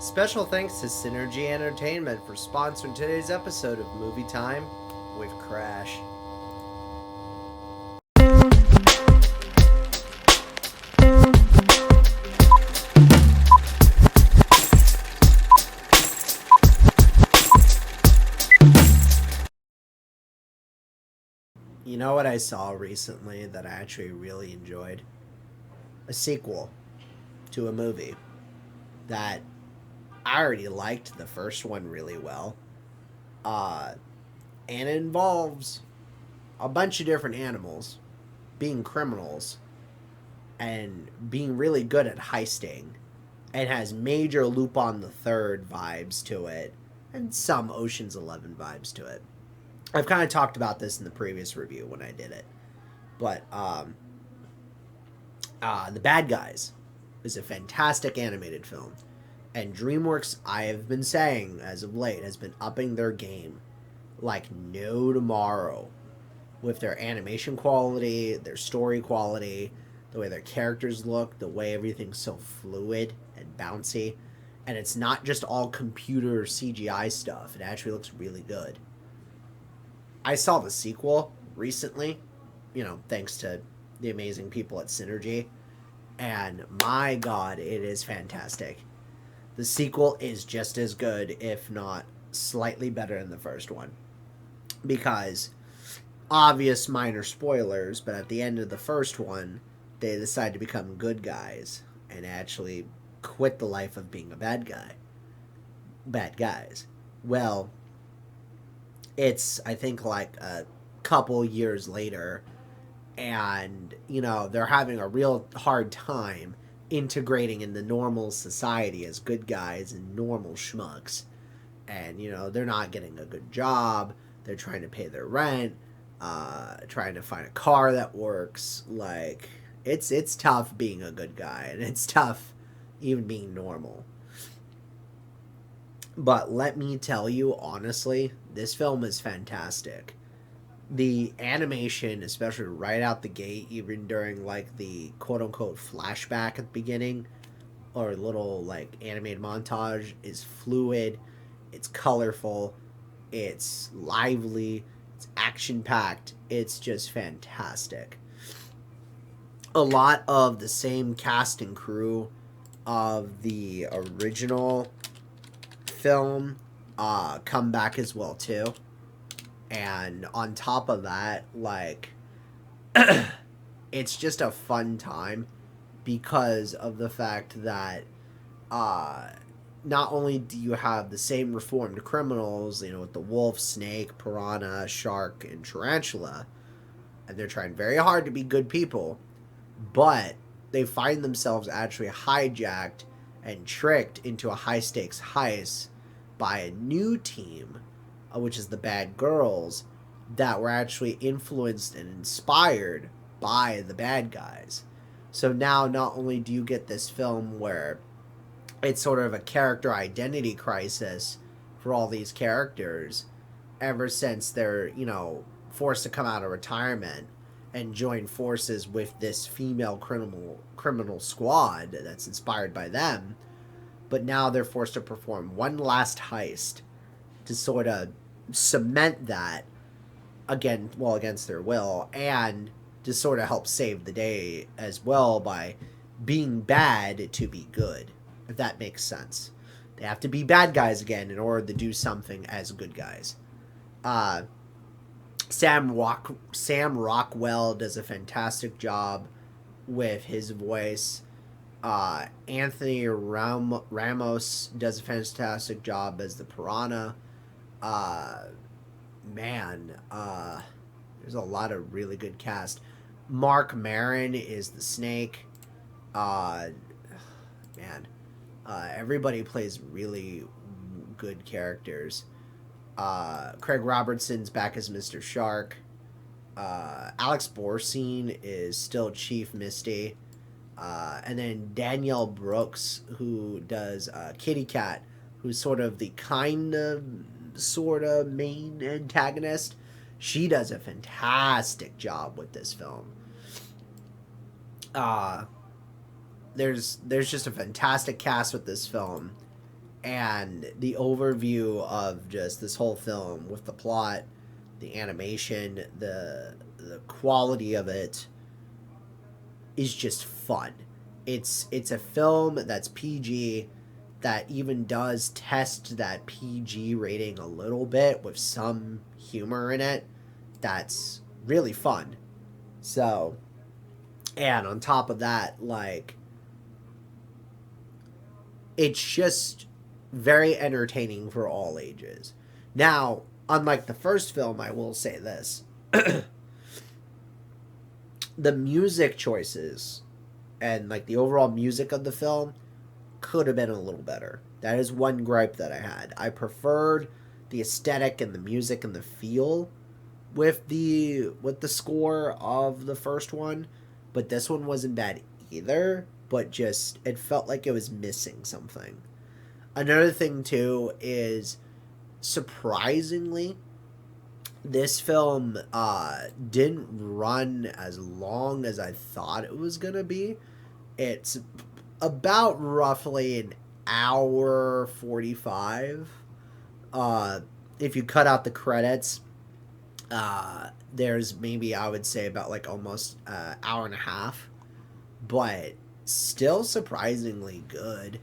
Special thanks to Synergy Entertainment for sponsoring today's episode of Movie Time with Crash. You know what I saw recently that I actually really enjoyed? A sequel to a movie that I already liked the first one really well. Uh, and it involves a bunch of different animals being criminals and being really good at heisting, and has major Loop on the Third vibes to it and some Ocean's 11 vibes to it. I've kind of talked about this in the previous review when I did it, but The Bad Guys is a fantastic animated film, and DreamWorks, I have been saying as of late, has been upping their game like no tomorrow with their animation quality, their story quality, the way their characters look, the way everything's so fluid and bouncy. And it's not just all computer CGI stuff, it actually looks really good. I saw the sequel recently, thanks to the amazing people at Synergy, and my god, it is fantastic. The sequel is just as good, if not slightly better than the first one. Because obvious minor spoilers, but at the end of the first one, they decide to become good guys and actually quit the life of being a bad guy. Bad guys. Well, it's, I think, like a couple years later, and, they're having a real hard time integrating in the normal society as good guys and normal schmucks. And, they're not getting a good job. They're trying to pay their rent, trying to find a car that works. Like, it's tough being a good guy, and it's tough even being normal. But let me tell you honestly, this film is fantastic. The animation, especially right out the gate, even during like the quote unquote flashback at the beginning, or little like animated montage, is fluid, it's colorful, it's lively, it's action packed, it's just fantastic. A lot of the same cast and crew of the original film come back as well too. And on top of that, like, it's just a fun time because of the fact that uh not only do you have the same reformed criminals, with the wolf, snake, piranha, shark, and tarantula, and they're trying very hard to be good people, but they find themselves actually hijacked and tricked into a high stakes heist by a new team, which is the Bad Girls, that were actually influenced and inspired by the bad guys. So now, not only do you get this film where it's sort of a character identity crisis for all these characters ever since they're, forced to come out of retirement and join forces with this female criminal squad that's inspired by them, but now they're forced to perform one last heist to sort of cement that against their will, and to sort of help save the day as well by being bad to be good, if that makes sense. They have to be bad guys again in order to do something as good guys. uh Sam Rockwell does a fantastic job with his voice. Anthony Ramos does a fantastic job as the piranha. uh Man, there's a lot of really good cast. Mark Maron is the snake. uh Man, everybody plays really good characters. Craig Robertson's back as Mr. Shark. Alex Borstein is still Chief Misty. And then Danielle Brooks, who does Kitty Cat, who's sort of the sort of main antagonist. She does a fantastic job with this film. Uh, there's just a fantastic cast with this film, And the overview of just this whole film with the plot, the animation, the quality of it is just fun. It's a film that's PG, that even does test that PG rating a little bit with some humor in it. That's really fun. So, and on top of that, like, it's just very entertaining for all ages. Now, unlike the first film, I will say this. The music choices and like the overall music of the film could have been a little better. That is one gripe that I had. I preferred the aesthetic and the music and the feel with the score of the first one, but this one wasn't bad either, but just it felt like it was missing something. Another thing too is, surprisingly, this film didn't run as long as I thought it was gonna be. It's about roughly an hour 45. Uh, if you cut out the credits, there's maybe, I would say, about like almost hour and a half, but still surprisingly good.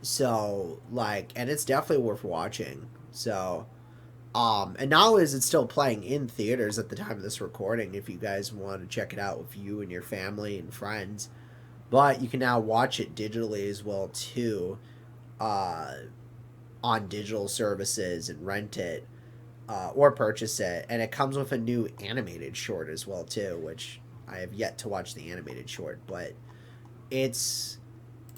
So like, and it's definitely worth watching. So and not only is it still playing in theaters at the time of this recording, if you guys want to check it out with you and your family and friends, but you can now watch it digitally as well too, uh, on digital services and rent it, or purchase it. And it comes with a new animated short as well too, which I have yet to watch the animated short, but it's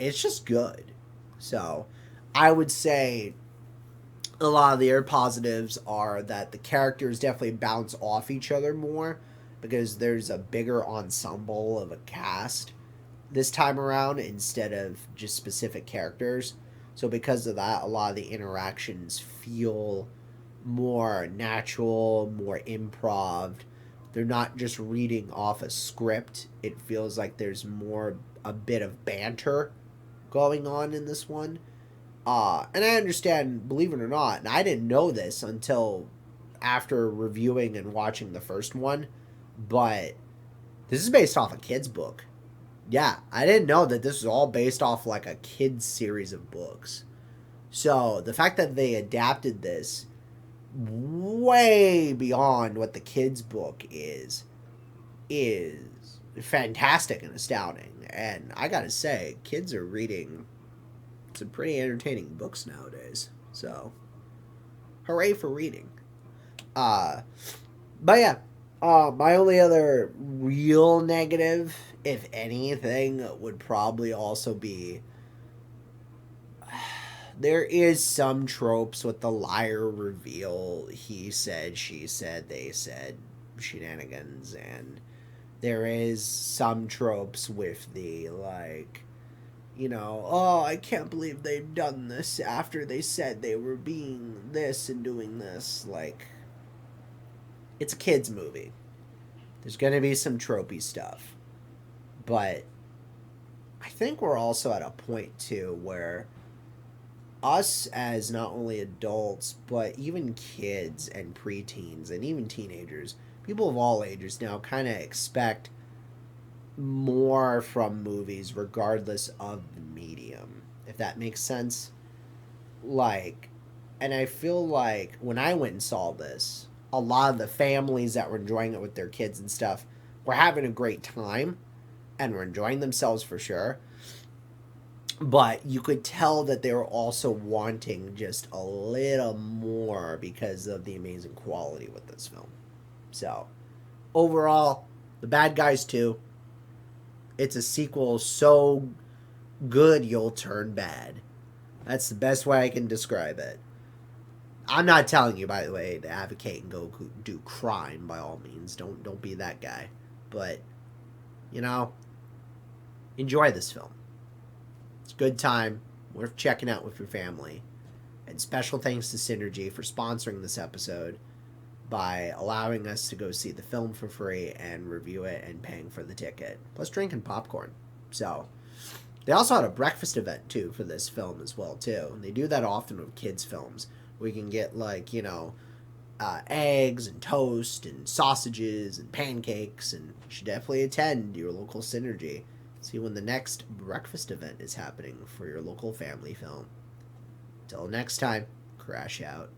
it's just good. So I would say a lot of the other positives are that the characters definitely bounce off each other more, because there's a bigger ensemble of a cast this time around instead of just specific characters. So because of that, a lot of the interactions feel more natural, more improv. They're not just reading off a script. It feels like there's more a bit of banter going on in this one. And I understand, believe it or not, and I didn't know this until after reviewing and watching the first one, but this is based off a kid's book. Yeah, I didn't know that this was all based off like a kid's series of books. So the fact that they adapted this way beyond what the kids' book is fantastic and astounding. And I gotta say, kids are reading some pretty entertaining books nowadays. So, hooray for reading. Uh, but yeah, my only other real negative, if anything, would probably also be there is some tropes with the liar reveal, he said, she said, they said shenanigans, and there is some tropes with the like, oh, I can't believe they've done this after they said they were being this and doing this. Like, it's a kid's movie. There's going to be some tropey stuff. But I think we're also at a point, too, where us as not only adults, but even kids and preteens and even teenagers, people of all ages now kind of expect more from movies regardless of the medium, if that makes sense. Like, and I feel like when I went and saw this, a lot of the families that were enjoying it with their kids and stuff were having a great time and were enjoying themselves for sure, but you could tell that they were also wanting just a little more because of the amazing quality with this film. So overall, The Bad Guys 2, it's a sequel so good you'll turn bad. That's the best way I can describe it. I'm not telling you, by the way, to advocate and go do crime by all means. Don't be that guy. But you know, enjoy this film. It's a good time, worth checking out with your family. And special thanks to Synergy for sponsoring this episode by allowing us to go see the film for free and review it and paying for the ticket, plus drinking popcorn. So, They also had a breakfast event too for this film as well too. And they do that often with kids films. We can get like eggs and toast and sausages and pancakes, and you should definitely attend your local Synergy. See when the next breakfast event is happening for your local family film. Till next time, crash out.